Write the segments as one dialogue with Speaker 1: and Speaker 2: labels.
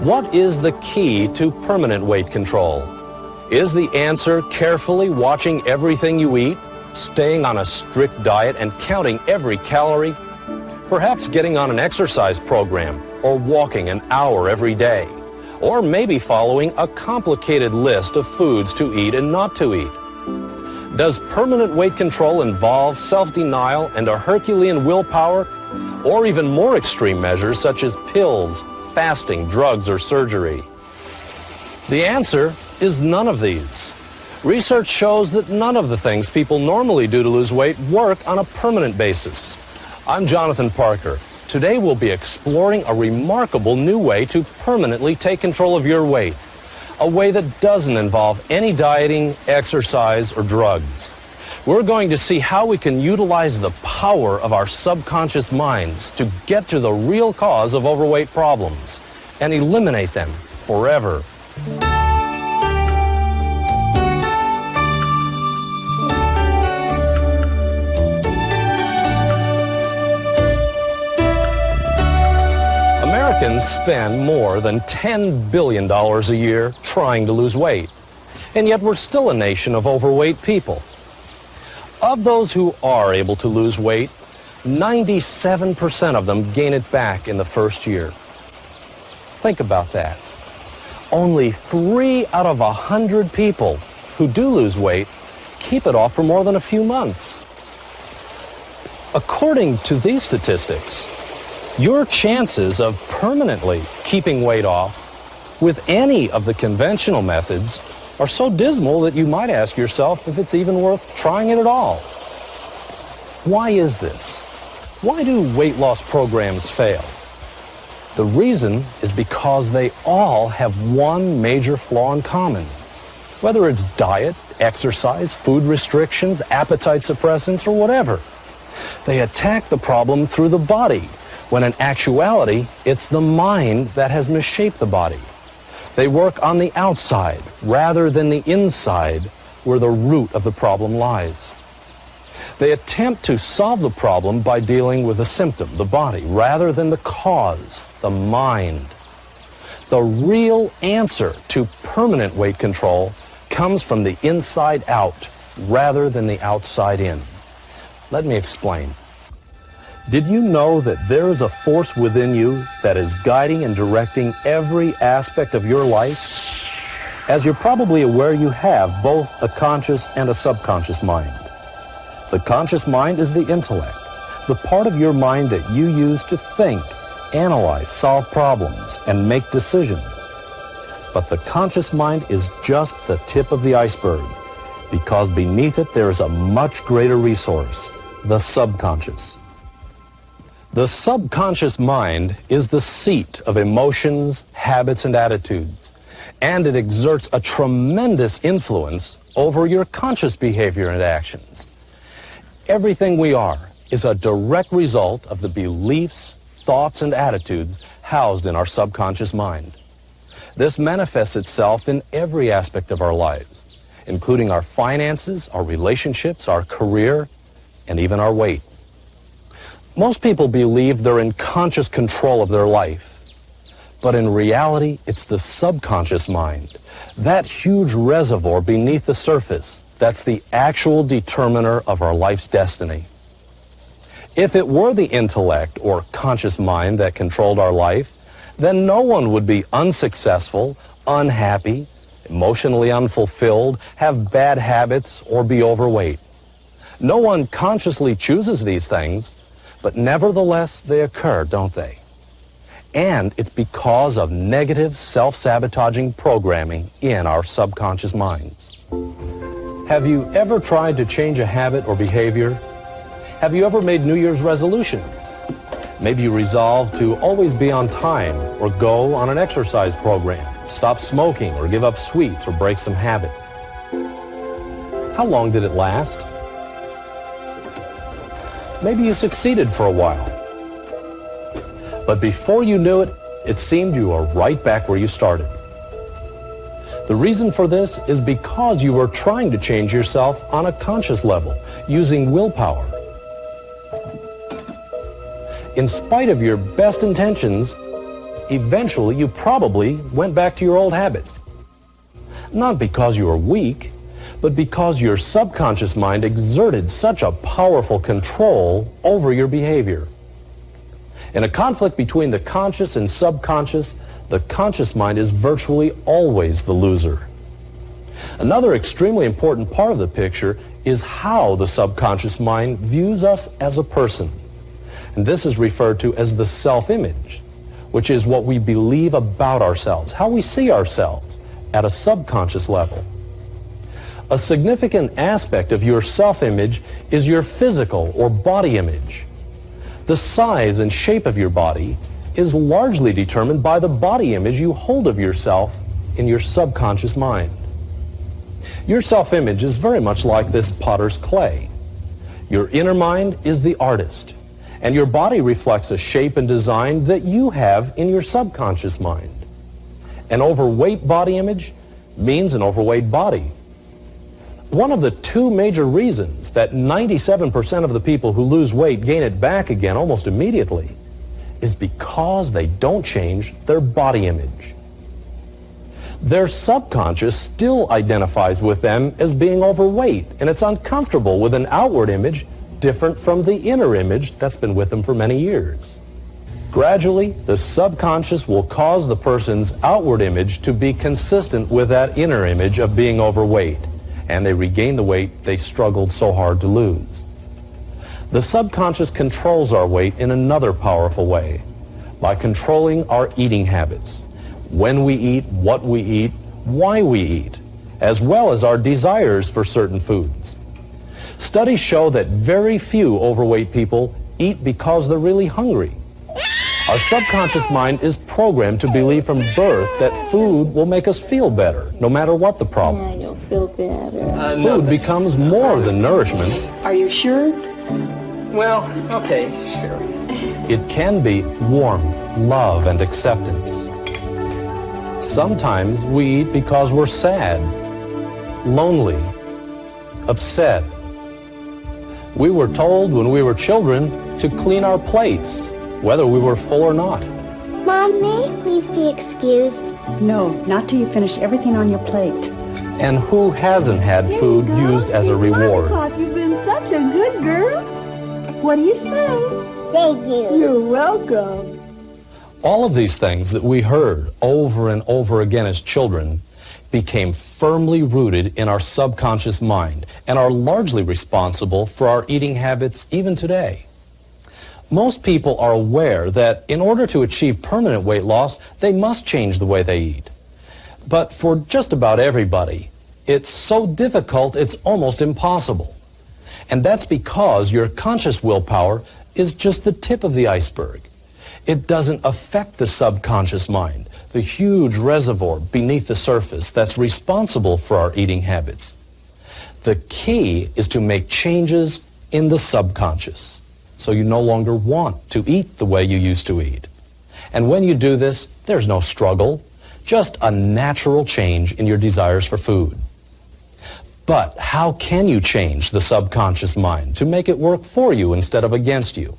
Speaker 1: What is the key to permanent weight control? Is the answer carefully watching everything you eat, staying on a strict diet and counting every calorie? Perhaps getting on an exercise program or walking an hour every day? Or maybe following a complicated list of foods to eat and not to eat? Does permanent weight control involve self-denial and a Herculean willpower, or even more extreme measures such as pills, fasting, drugs, or surgery? The answer is none of these. Research shows that none of the things people normally do to lose weight work on a permanent basis. I'm Jonathan Parker. Today we'll be exploring a remarkable new way to permanently take control of your weight. A way that doesn't involve any dieting, exercise, or drugs. We're going to see how we can utilize the power of our subconscious minds to get to the real cause of overweight problems and eliminate them forever. Americans spend more than $10 billion a year trying to lose weight, and yet we're still a nation of overweight people. Of those who are able to lose weight, 97% of them gain it back in the first year. Think about that. Only 3 out of 100 people who do lose weight keep it off for more than a few months. According to these statistics, your chances of permanently keeping weight off with any of the conventional methods are so dismal that you might ask yourself if it's even worth trying it at all. Why is this? Why do weight loss programs fail? The reason is because they all have one major flaw in common. Whether it's diet, exercise, food restrictions, appetite suppressants, or whatever. They attack the problem through the body, when in actuality, it's the mind that has misshaped the body. They work on the outside rather than the inside, where the root of the problem lies. They attempt to solve the problem by dealing with the symptom, the body, rather than the cause, the mind. The real answer to permanent weight control comes from the inside out rather than the outside in. Let me explain. Did you know that there is a force within you that is guiding and directing every aspect of your life? As you're probably aware, you have both a conscious and a subconscious mind. The conscious mind is the intellect, the part of your mind that you use to think, analyze, solve problems, and make decisions. But the conscious mind is just the tip of the iceberg, because beneath it there is a much greater resource, the subconscious. The subconscious mind is the seat of emotions, habits, and attitudes, and it exerts a tremendous influence over your conscious behavior and actions. Everything we are is a direct result of the beliefs, thoughts, and attitudes housed in our subconscious mind. This manifests itself in every aspect of our lives, including our finances, our relationships, our career, and even our weight. Most people believe they're in conscious control of their life, but in reality, it's the subconscious mind, that huge reservoir beneath the surface, that's the actual determiner of our life's destiny. If it were the intellect or conscious mind that controlled our life, then no one would be unsuccessful, unhappy, emotionally unfulfilled, have bad habits, or be overweight. No one consciously chooses these things, but nevertheless, they occur, don't they? And it's because of negative, self-sabotaging programming in our subconscious minds. Have you ever tried to change a habit or behavior? Have you ever made New Year's resolutions? Maybe you resolved to always be on time or go on an exercise program, stop smoking or give up sweets or break some habit. How long did it last? Maybe you succeeded for a while. But before you knew it, it seemed you were right back where you started. The reason for this is because you were trying to change yourself on a conscious level, using willpower. In spite of your best intentions, eventually you probably went back to your old habits. Not because you were weak, but because your subconscious mind exerted such a powerful control over your behavior. In a conflict between the conscious and subconscious, the conscious mind is virtually always the loser. Another extremely important part of the picture is how the subconscious mind views us as a person. And this is referred to as the self-image, which is what we believe about ourselves, how we see ourselves at a subconscious level. A significant aspect of your self-image is your physical or body image. The size and shape of your body is largely determined by the body image you hold of yourself in your subconscious mind. Your self-image is very much like this potter's clay. Your inner mind is the artist, and your body reflects a shape and design that you have in your subconscious mind. An overweight body image means an overweight body. One of the two major reasons that 97% of the people who lose weight gain it back again almost immediately is because they don't change their body image. Their subconscious still identifies with them as being overweight, and it's uncomfortable with an outward image different from the inner image that's been with them for many years. Gradually, the subconscious will cause the person's outward image to be consistent with that inner image of being overweight, and they regain the weight they struggled so hard to lose. The subconscious controls our weight in another powerful way, by controlling our eating habits. When we eat, what we eat, why we eat, as well as our desires for certain foods. Studies show that very few overweight people eat because they're really hungry. Our subconscious mind is programmed to believe from birth that food will make us feel better, no matter what the problem is.
Speaker 2: Yeah, you'll feel better.
Speaker 1: Food becomes more than nourishment.
Speaker 2: Are you sure?
Speaker 3: Well, okay, sure.
Speaker 1: It can be warmth, love, and acceptance. Sometimes we eat because we're sad, lonely, upset. We were told when we were children to clean our plates, whether we were full or not.
Speaker 4: Mom, may I please be excused?
Speaker 5: No, not till you finish everything on your plate.
Speaker 1: And who hasn't had food used as a reward?
Speaker 6: You've been such a good girl. What do you say?
Speaker 4: Thank you.
Speaker 6: You're welcome.
Speaker 1: All of these things that we heard over and over again as children became firmly rooted in our subconscious mind and are largely responsible for our eating habits even today. Most people are aware that in order to achieve permanent weight loss, they must change the way they eat. But for just about everybody, it's so difficult it's almost impossible. And that's because your conscious willpower is just the tip of the iceberg. It doesn't affect the subconscious mind, the huge reservoir beneath the surface that's responsible for our eating habits. The key is to make changes in the subconscious, so you no longer want to eat the way you used to eat. And when you do this, there's no struggle, just a natural change in your desires for food. But how can you change the subconscious mind to make it work for you instead of against you?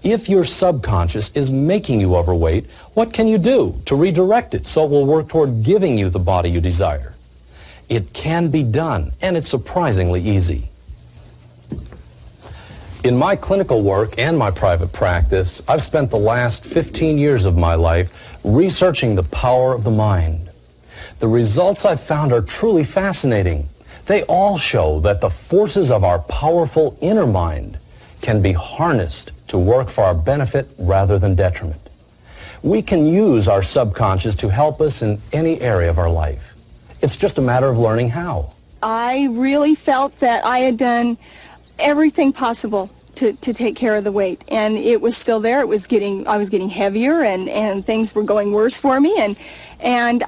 Speaker 1: If your subconscious is making you overweight, what can you do to redirect it so it will work toward giving you the body you desire? It can be done, and it's surprisingly easy. In my clinical work and my private practice, I've spent the last 15 years of my life researching the power of the mind. The results I've found are truly fascinating. They all show that the forces of our powerful inner mind can be harnessed to work for our benefit rather than detriment. We can use our subconscious to help us in any area of our life. It's just a matter of learning how.
Speaker 7: I really felt that I had done everything possible to take care of the weight, and it was still there. I was getting heavier, and things were going worse for me, and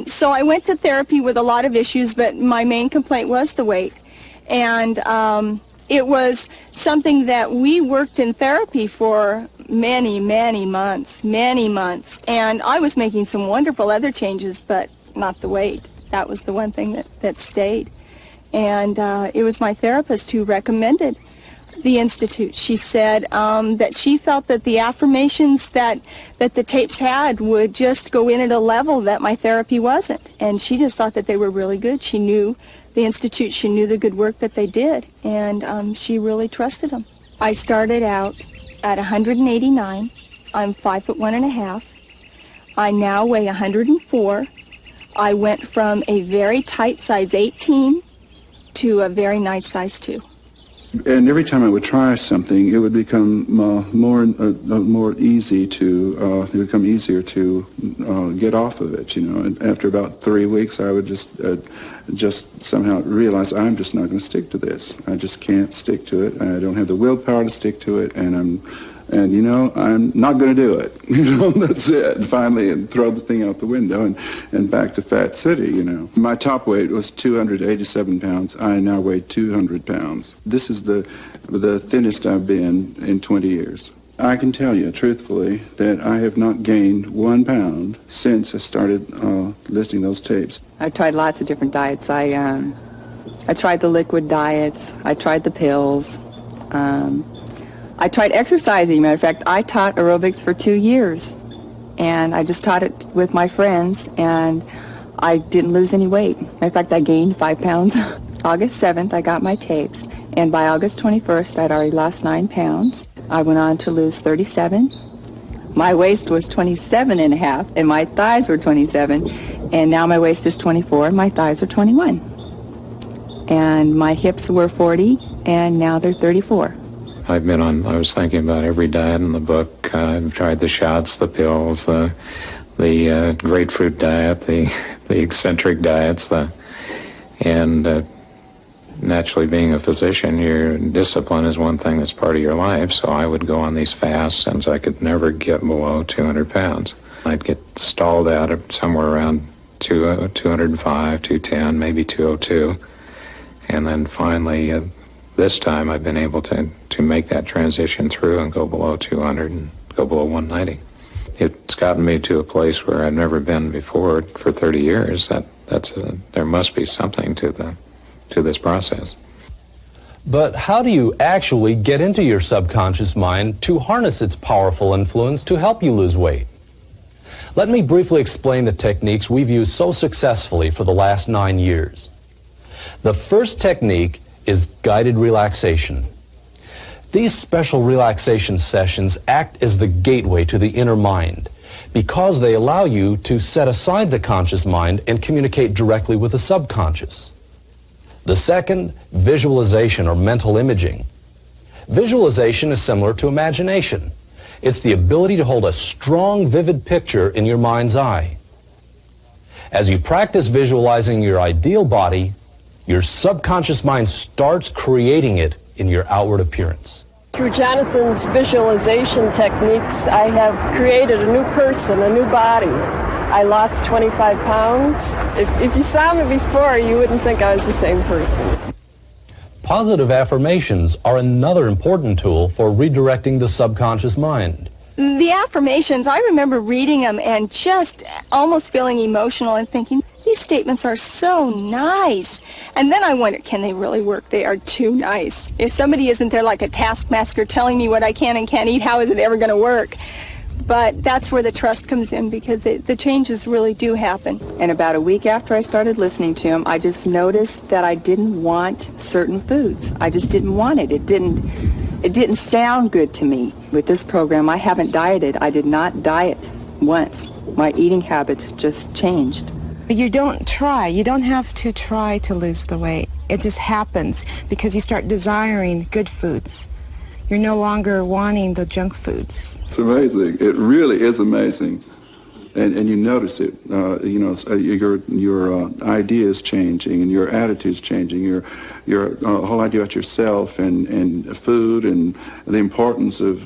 Speaker 7: so I went to therapy with a lot of issues, but my main complaint was the weight. And it was something that we worked in therapy for many months, and I was making some wonderful other changes, but not the weight. That was the one thing that stayed. And it was my therapist who recommended the Institute. She said that she felt that the affirmations that the tapes had would just go in at a level that my therapy wasn't. And she just thought that they were really good. She knew the Institute. She knew the good work that they did. And she really trusted them. I started out at 189. I'm 5'1.5". I now weigh 104. I went from a very tight size 18 to a very nice size 2.
Speaker 8: And every time I would try something, it would become more easy to, it would become easier to get off of it, you know. And after about 3 weeks, I would just somehow realize I'm just not going to stick to this. I just can't stick to it. I don't have the willpower to stick to it, and I'm not going to do it. You know, that's it. Finally, and throw the thing out the window and back to Fat City, you know. My top weight was 287 pounds. I now weigh 200 pounds. This is the thinnest I've been in 20 years. I can tell you, truthfully, that I have not gained 1 pound since I started listing those tapes.
Speaker 9: I've tried lots of different diets. I tried the liquid diets. I tried the pills. I tried exercising. Matter of fact, I taught aerobics for 2 years, and I just taught it with my friends, and I didn't lose any weight. Matter of fact, I gained 5 pounds. August 7th, I got my tapes, and by August 21st, I'd already lost 9 pounds. I went on to lose 37. My waist was 27.5, and my thighs were 27, and now my waist is 24, and my thighs are 21. And my hips were 40, and now they're 34.
Speaker 10: I was thinking about every diet in the book. I've tried the shots, the pills, the grapefruit diet, the eccentric diets, and naturally being a physician, your discipline is one thing that's part of your life, so I would go on these fasts since I could never get below 200 pounds. I'd get stalled out at somewhere around 205, 210, maybe 202, and then finally this time I've been able to make that transition through and go below 200 and go below 190. It's gotten me to a place where I've never been before for 30 years. There must be something to this process.
Speaker 1: But how do you actually get into your subconscious mind to harness its powerful influence to help you lose weight? Let me briefly explain the techniques we've used so successfully for the last 9 years. The first technique is guided relaxation. These special relaxation sessions act as the gateway to the inner mind because they allow you to set aside the conscious mind and communicate directly with the subconscious. The second, visualization or mental imaging. Visualization is similar to imagination. It's the ability to hold a strong, vivid picture in your mind's eye. As you practice visualizing your ideal body, your subconscious mind starts creating it in your outward appearance.
Speaker 2: Through Jonathan's visualization techniques, I have created a new person, a new body. I lost 25 pounds. If you saw me before, you wouldn't think I was the same person.
Speaker 1: Positive affirmations are another important tool for redirecting the subconscious mind.
Speaker 7: The affirmations, I remember reading them and just almost feeling emotional and thinking, these statements are so nice. And then I wonder, can they really work? They are too nice. If somebody isn't there like a taskmaster telling me what I can and can't eat, how is it ever going to work? But that's where the trust comes in because the changes really do happen.
Speaker 9: And about a week after I started listening to him, I just noticed that I didn't want certain foods. I just didn't want it. It didn't sound good to me. With this program, I haven't dieted. I did not diet once. My eating habits just changed.
Speaker 11: You don't try. You don't have to try to lose the weight. It just happens because you start desiring good foods. You're no longer wanting the junk foods.
Speaker 8: It's amazing. It really is amazing. And you notice it. Your ideas changing and your attitudes changing. Your whole idea about yourself and food and the importance of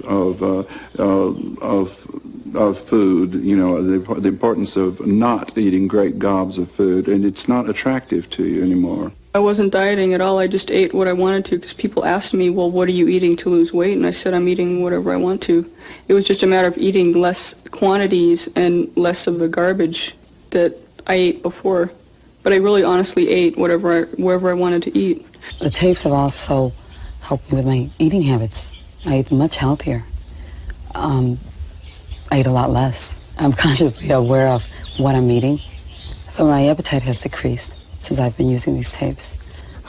Speaker 8: food. You know, the importance of not eating great gobs of food, and it's not attractive to you anymore.
Speaker 12: I wasn't dieting at all. I just ate what I wanted to because people asked me, well, what are you eating to lose weight? And I said, I'm eating whatever I want to. It was just a matter of eating less quantities and less of the garbage that I ate before. But I really honestly ate wherever I wanted to eat.
Speaker 13: The tapes have also helped me with my eating habits. I eat much healthier. I eat a lot less. I'm consciously aware of what I'm eating. So my appetite has decreased since I've been using these tapes.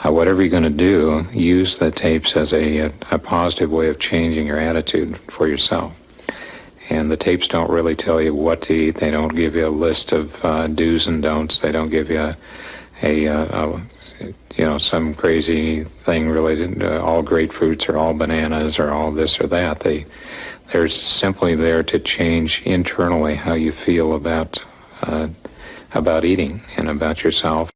Speaker 10: Whatever you're going to do, use the tapes as a positive way of changing your attitude for yourself. And the tapes don't really tell you what to eat. They don't give you a list of do's and don'ts. They don't give you some crazy thing related to all grapefruits or all bananas or all this or that. They're simply there to change internally how you feel about eating and about yourself